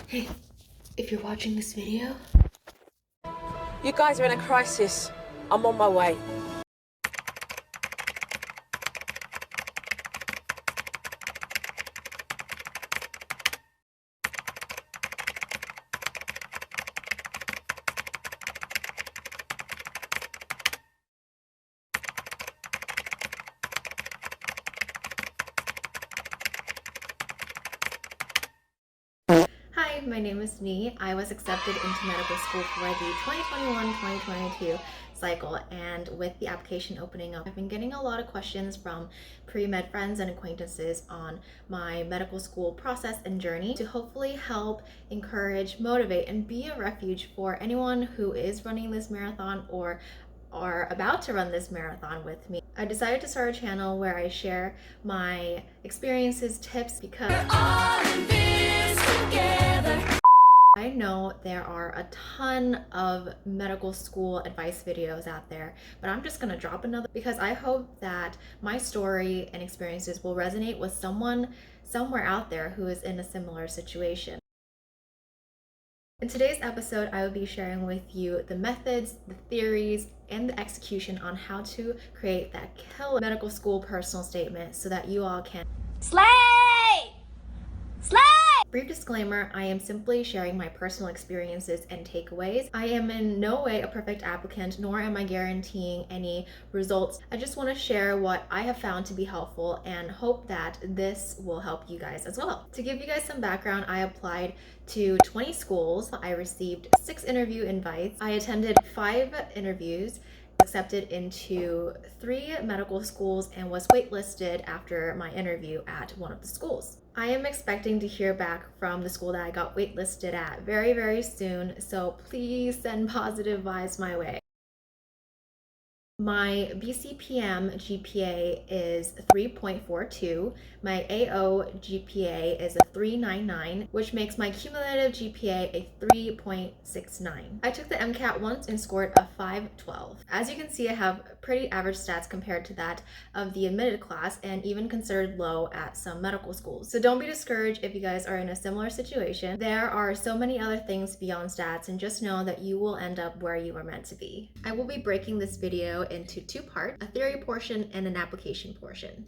Hey, if you're watching this video, You guys are in a crisis. I'm on my way. hi, my name is Nee. I was accepted into medical school for the 2021-2022 cycle, and with the application opening up, I've been getting a lot of questions from pre-med friends and acquaintances on my medical school process and journey to hopefully help, encourage, motivate, and be a refuge for anyone who is running this marathon or are about to run this marathon with me. I decided to start a channel where I share my experiences, tips, because I know there are a ton of medical school advice videos out there, but I'm just gonna drop another because I hope that my story and experiences will resonate with someone somewhere out there who is in a similar situation. In today's episode, I will be sharing with you the methods, the theories, and the execution on how to create that killer medical school personal statement so that you all can Slay! Slay! Brief disclaimer, I am simply sharing my personal experiences and takeaways. I am in no way a perfect applicant, nor am I guaranteeing any results. I just want to share what I have found to be helpful and hope that this will help you guys as well. To give you guys some background, I applied to 20 schools. I received 6 interview invites. I attended 5 interviews, accepted into 3 medical schools, and was waitlisted after my interview at one of the schools. I am expecting to hear back from the school that I got waitlisted at very, very soon, so please send positive vibes my way. My BCPM GPA is 3.42. My AO GPA is a 3.99, which makes my cumulative GPA a 3.69. I took the MCAT once and scored a 5.12. As you can see, I have pretty average stats compared to that of the admitted class and even considered low at some medical schools. So don't be discouraged if you guys are in a similar situation. There are so many other things beyond stats, and just know that you will end up where you are meant to be. I will be breaking this video into 2 parts, a theory portion and an application portion.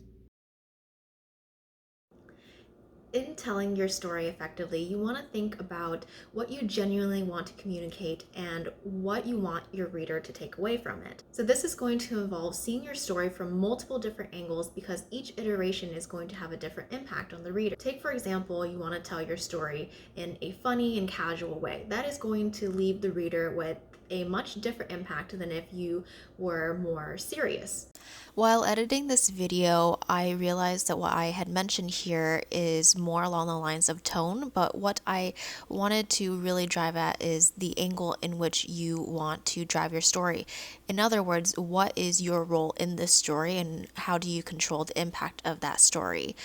In telling your story effectively, you want to think about what you genuinely want to communicate and what you want your reader to take away from it. So this is going to involve seeing your story from multiple different angles because each iteration is going to have a different impact on the reader. Take, for example, you want to tell your story in a funny and casual way. That is going to leave the reader with a much different impact than if you were more serious. While editing this video, I realized that what I had mentioned here is more along the lines of tone, but what I wanted to really drive at is the angle in which you want to drive your story. In other words, what is your role in this story and how do you control the impact of that story?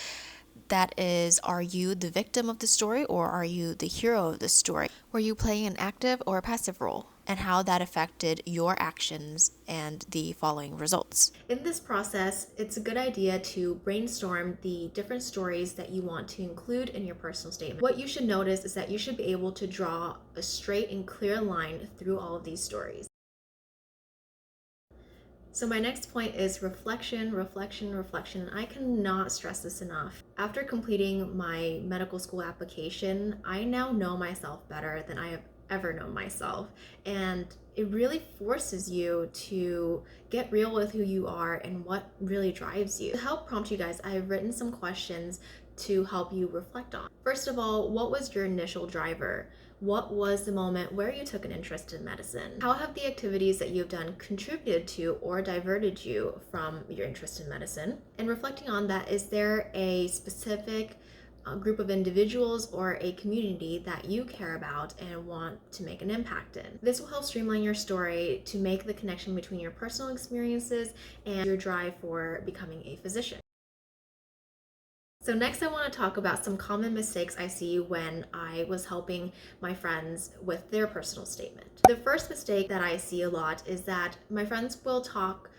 That is, are you the victim of the story or are you the hero of the story? Were you playing an active or a passive role? And how that affected your actions and the following results. In this process, it's a good idea to brainstorm the different stories that you want to include in your personal statement. What you should notice is that you should be able to draw a straight and clear line through all of these stories. So my next point is reflection, reflection, reflection. I cannot stress this enough. After completing my medical school application, I now know myself better than I have ever known myself. And it really forces you to get real with who you are and what really drives you. To help prompt you guys, I have written some questions to help you reflect on. First of all, what was your initial driver? What was the moment where you took an interest in medicine? How have the activities that you've done contributed to or diverted you from your interest in medicine? And reflecting on that, is there a specific group of individuals or a community that you care about and want to make an impact in? This will help streamline your story to make the connection between your personal experiences and your drive for becoming a physician. So next I want to talk about some common mistakes I see when I was helping my friends with their personal statement. The first mistake that I see a lot is that my friends will talk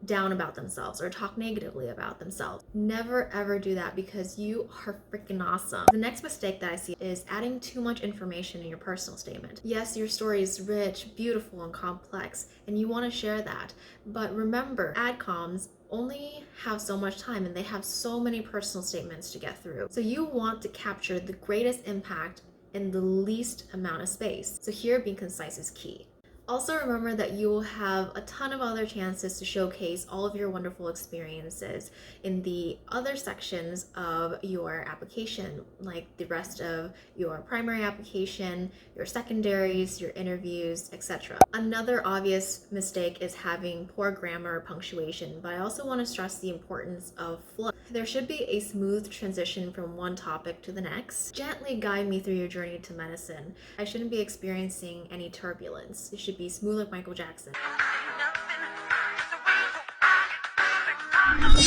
down about themselves or talk negatively about themselves. Never ever do that because you are freaking awesome. The next mistake that I see is adding too much information in your personal statement. Yes, your story is rich, beautiful, and complex, and you want to share that. But remember, adcoms only have so much time and they have so many personal statements to get through. So you want to capture the greatest impact in the least amount of space. So here, being concise is key. Also, remember that you will have a ton of other chances to showcase all of your wonderful experiences in the other sections of your application, like the rest of your primary application, your secondaries, your interviews, etc. Another obvious mistake is having poor grammar or punctuation, but I also want to stress the importance of flow. There should be a smooth transition from one topic to the next. Gently guide me through your journey to medicine. I shouldn't be experiencing any turbulence. It should be smooth like Michael Jackson.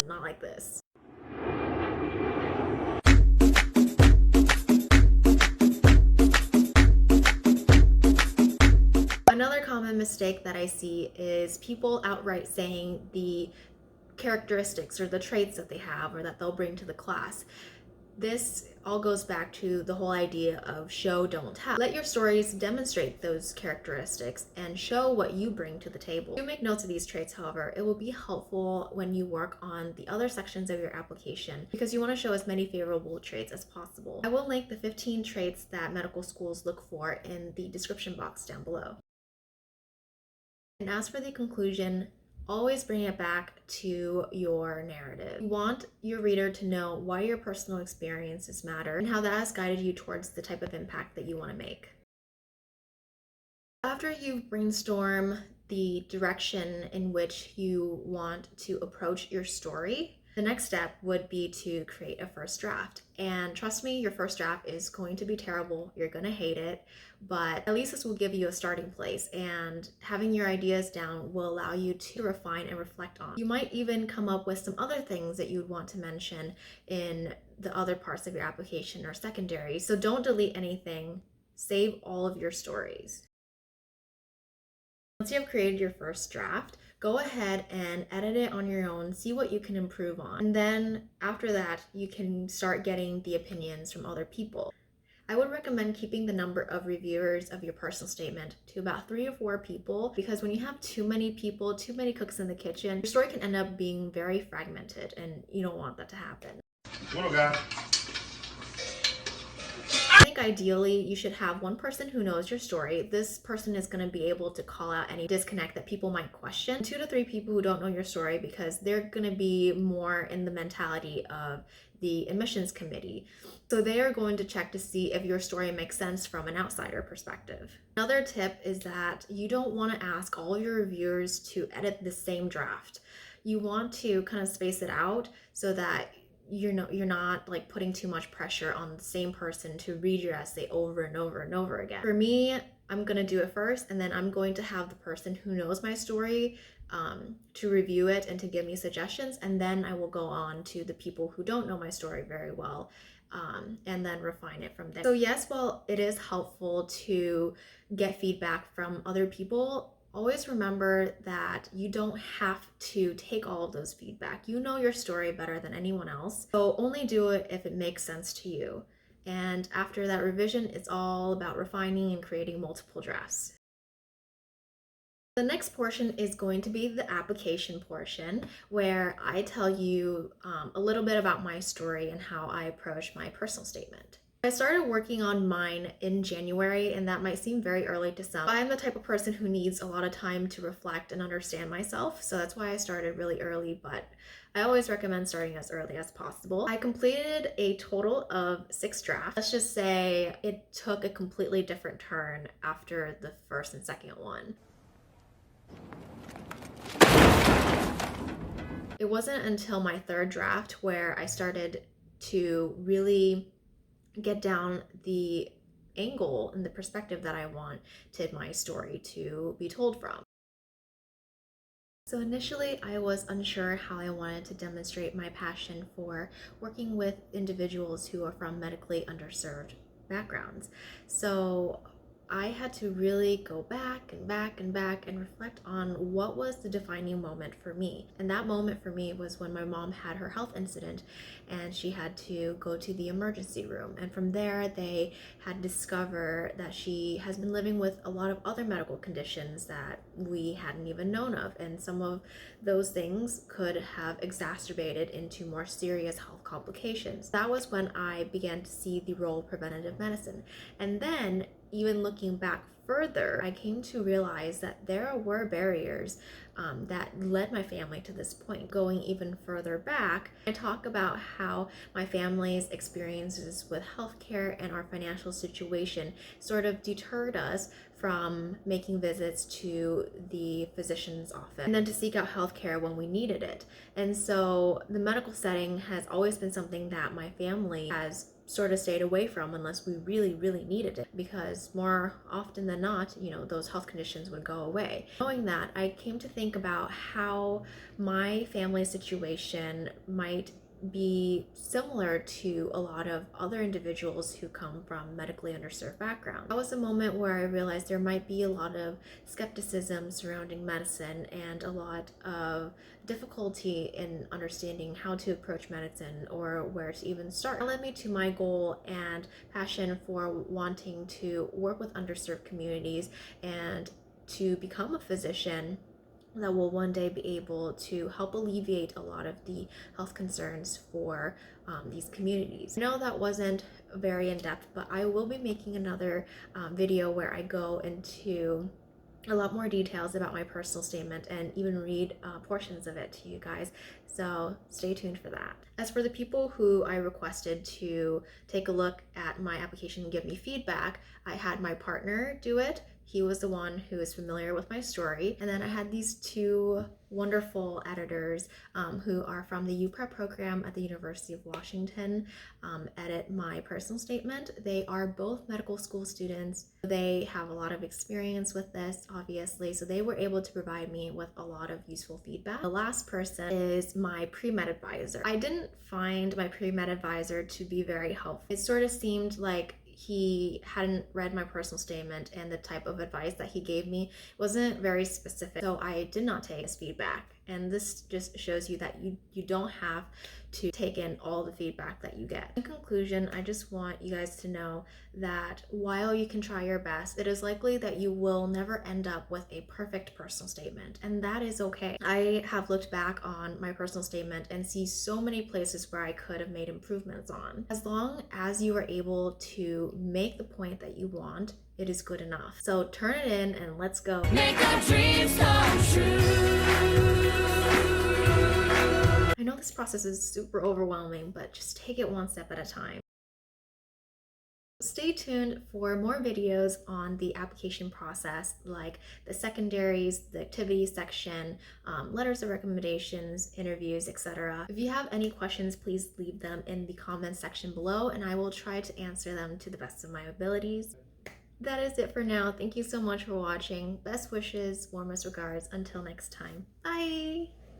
Not like this. Another common mistake that I see is people outright saying the characteristics or the traits that they have or that they'll bring to the class. This all goes back to the whole idea of show, don't tell. Let your stories demonstrate those characteristics and show what you bring to the table. Do make notes of these traits, however. It will be helpful when you work on the other sections of your application because you want to show as many favorable traits as possible. I will link the 15 traits that medical schools look for in the description box down below. And as for the conclusion, always bring it back to your narrative. You want your reader to know why your personal experiences matter and how that has guided you towards the type of impact that you want to make. After you've brainstormed the direction in which you want to approach your story, the next step would be to create a first draft. And trust me, your first draft is going to be terrible. You're going to hate it, but at least this will give you a starting place, and having your ideas down will allow you to refine and reflect on. You might even come up with some other things that you'd want to mention in the other parts of your application or secondary. So don't delete anything. Save all of your stories. Once you have created your first draft, go ahead and edit it on your own, see what you can improve on. And then after that, you can start getting the opinions from other people. I would recommend keeping the number of reviewers of your personal statement to about 3 or 4 people, because when you have too many people, too many cooks in the kitchen, your story can end up being very fragmented, and you don't want that to happen. What up, guys? I think ideally you should have one person who knows your story. This person is going to be able to call out any disconnect that people might question. 2 to 3 people who don't know your story, because they're going to be more in the mentality of the admissions committee. So they are going to check to see if your story makes sense from an outsider perspective. Another tip is that you don't want to ask all of your reviewers to edit the same draft. You want to kind of space it out so that you're not like putting too much pressure on the same person to read your essay over and over and over again. For me, I'm gonna do it first, and then I'm going to have the person who knows my story to review it and to give me suggestions, and then I will go on to the people who don't know my story very well, and then refine it from there. So yes, while it is helpful to get feedback from other people, always remember that you don't have to take all of those feedback. You know your story better than anyone else, so only do it if it makes sense to you. And after that revision, it's all about refining and creating multiple drafts. The next portion is going to be the application portion, where I tell you a little bit about my story and how I approach my personal statement. I started working on mine in January, and that might seem very early to some. I am the type of person who needs a lot of time to reflect and understand myself, so that's why I started really early, but I always recommend starting as early as possible. I completed a total of 6 drafts. Let's just say it took a completely different turn after the first and second one. It wasn't until my 3rd draft where I started to really get down the angle and the perspective that I wanted my story to be told from. So initially, I was unsure how I wanted to demonstrate my passion for working with individuals who are from medically underserved backgrounds. So I had to really go back and back and back and reflect on what was the defining moment for me. And that moment for me was when my mom had her health incident and she had to go to the emergency room. And from there, they had discovered that she has been living with a lot of other medical conditions that we hadn't even known of. And some of those things could have exacerbated into more serious health complications. That was when I began to see the role of preventative medicine. And then, even looking back further, I came to realize that there were barriers that led my family to this point. Going even further back, I talk about how my family's experiences with healthcare and our financial situation sort of deterred us from making visits to the physician's office and then to seek out healthcare when we needed it. And so the medical setting has always been something that my family has sort of stayed away from unless we really, really needed it, because more often than not, those health conditions would go away. Knowing that, I came to think about how my family situation might be similar to a lot of other individuals who come from medically underserved backgrounds. That was a moment where I realized there might be a lot of skepticism surrounding medicine and a lot of difficulty in understanding how to approach medicine or where to even start. That led me to my goal and passion for wanting to work with underserved communities and to become a physician that will one day be able to help alleviate a lot of the health concerns for these communities. I know that wasn't very in-depth, but I will be making another video where I go into a lot more details about my personal statement and even read portions of it to you guys. So stay tuned for that. As for the people who I requested to take a look at my application and give me feedback, I had my partner do it. He was the one who is familiar with my story. And then I had these two wonderful editors who are from the UPrep program at the University of Washington edit my personal statement. They are both medical school students. They have a lot of experience with this, obviously, so they were able to provide me with a lot of useful feedback. The last person is my pre-med advisor. I didn't find my pre-med advisor to be very helpful. It sort of seemed like he hadn't read my personal statement and the type of advice that he gave me wasn't very specific. So I did not take his feedback. And this just shows you that you don't have to take in all the feedback that you get. In conclusion, I just want you guys to know that while you can try your best, it is likely that you will never end up with a perfect personal statement, and that is okay. I have looked back on my personal statement and see so many places where I could have made improvements on. As long as you are able to make the point that you want, it is good enough. So turn it in and let's go. Make our dreams come true. I know this process is super overwhelming, but just take it one step at a time. Stay tuned for more videos on the application process, like the secondaries, the activities section, letters of recommendations, interviews, etc. If you have any questions, please leave them in the comments section below, and I will try to answer them to the best of my abilities. That is it for now. Thank you so much for watching. Best wishes, warmest regards. Until next time. Bye!